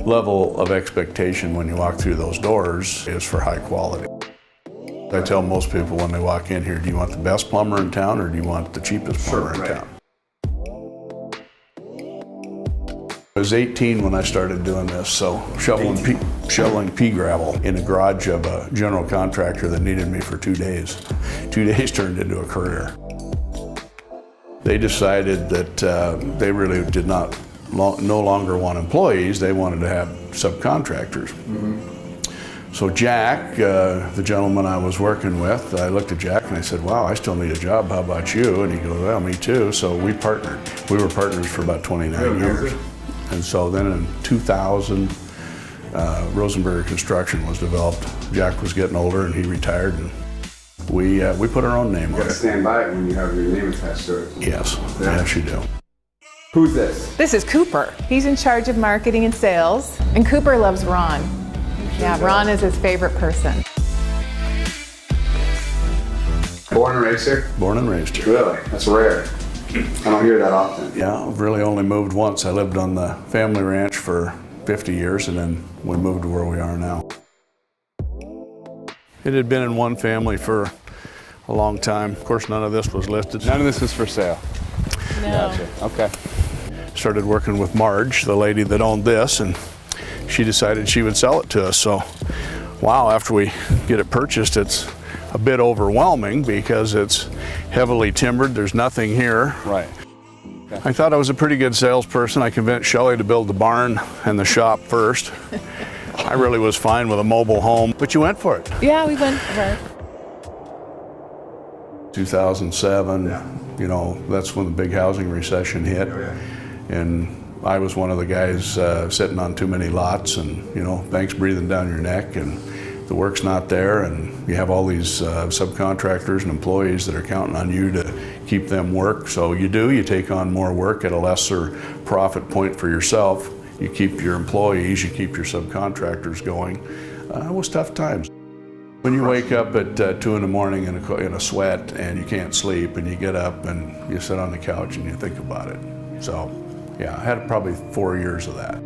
Level of expectation when you walk through those doors is for high quality. I tell most people when they walk in here, do you want the best plumber in town or do you want the cheapest plumber in town? I was 18 when I started doing this, so shoveling pea gravel in the garage of a general contractor that needed me for 2 days. 2 days turned into a career. They decided that they really did not no longer want employees, they wanted to have subcontractors. So Jack, the gentleman I was working with, I looked at Jack and I said, wow, I still need a job, how about you? And he goes, well, me too. So we partnered. We were partners for about 29 years. And so then in 2000, Rosenberger Construction was developed. Jack was getting older and he retired, and we put our own name on it. You gotta stand by it when you have your name attached to it. Yes, yes you do. Who's this? This is Cooper. He's in charge of marketing and sales, and Cooper loves Ron. Yeah, Ron is his favorite person. Born and raised here? Born and raised here. Really? That's rare. I don't hear that often. Yeah, I've really only moved once. I lived on the family ranch for 50 years and then we moved to where we are now. It had been in one family for a long time. Of course, none of this was listed. None of this is for sale? No. Gotcha. Okay. Started working with Marge, the lady that owned this, and she decided she would sell it to us. So, wow, after we get it purchased, it's a bit overwhelming because it's heavily timbered. There's nothing here. Right. Okay. I thought I was a pretty good salesperson. I convinced Shelley to build the barn and the shop first. I really was fine with a mobile home, but you went for it. Yeah, we went for it. 2007, you know, that's when the big housing recession hit. And I was one of the guys sitting on too many lots and, you know, banks breathing down your neck and the work's not there, and you have all these subcontractors and employees that are counting on you to keep them work. So you take on more work at a lesser profit point for yourself. You keep your employees, you keep your subcontractors going. It was tough times. When you wake up at 2 in the morning in a sweat and you can't sleep, and you get up and you sit on the couch and you think about it. So yeah, I had probably 4 years of that.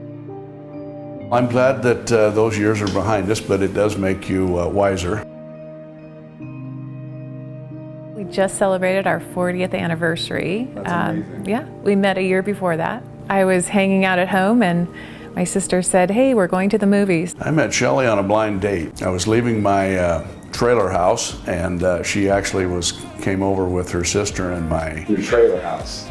I'm glad that those years are behind us, but it does make you wiser. We just celebrated our 40th anniversary. That's amazing. Yeah, we met a year before that. I was hanging out at home and my sister said, hey, we're going to the movies. I met Shelley on a blind date. I was leaving my trailer house, and she actually came over with her sister and my... Your trailer house.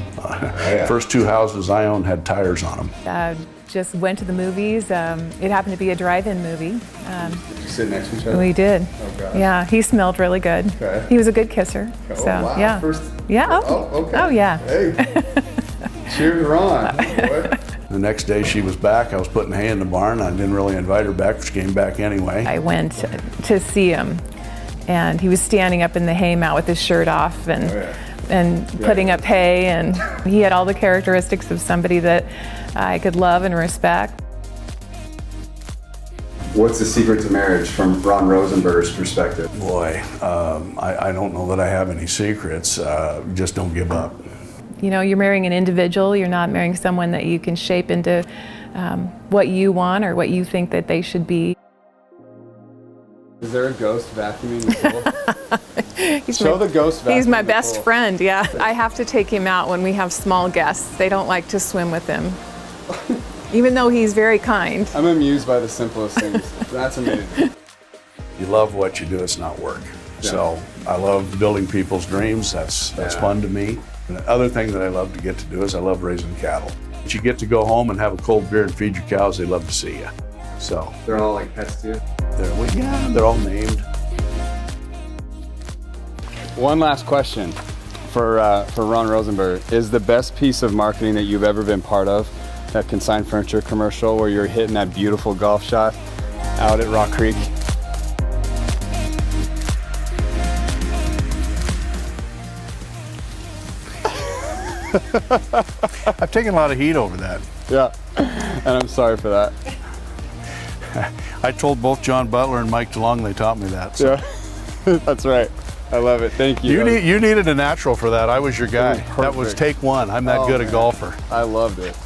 First 2 houses I owned had tires on them. Just went to the movies. It happened to be a drive-in movie. Did you sit next to each other? We did. Oh, God. Yeah, he smelled really good. Okay. He was a good kisser. Oh, So, wow. yeah. First... Yeah. Oh, okay. Oh, yeah. Hey. Cheers, Ron. Boy. The next day she was back. I was putting hay in the barn. I didn't really invite her back, but she came back anyway. I went to see him, and he was standing up in the hay mow with his shirt off and putting up hay, and he had all the characteristics of somebody that I could love and respect. What's the secret to marriage from Ron Rosenberger's perspective? Boy, I don't know that I have any secrets. Just don't give up. You know, you're marrying an individual. You're not marrying someone that you can shape into what you want or what you think that they should be. Is there a ghost vacuuming the pool? Show the ghost vacuuming. He's my the best pool. friend, yeah. I have to take him out when we have small guests. They don't like to swim with him. Even though he's very kind. I'm amused by the simplest things. That's amazing. You love what you do, it's not work. Yeah. So I love building people's dreams. That's fun to me. And the other thing that I love to get to do is I love raising cattle. But you get to go home and have a cold beer and feed your cows, they love to see you. So They're all like pets to you? they're all named. One last question for Ron Rosenberger. Is the best piece of marketing that you've ever been part of that consigned furniture commercial where you're hitting that beautiful golf shot out at Rock Creek? I've taken a lot of heat over that. Yeah, and I'm sorry for that. I told both John Butler and Mike DeLong they taught me that. So. Yeah, that's right. I love it. Thank you. You needed a natural for that. I was your guy. That was take one. I'm that good a golfer. I loved it.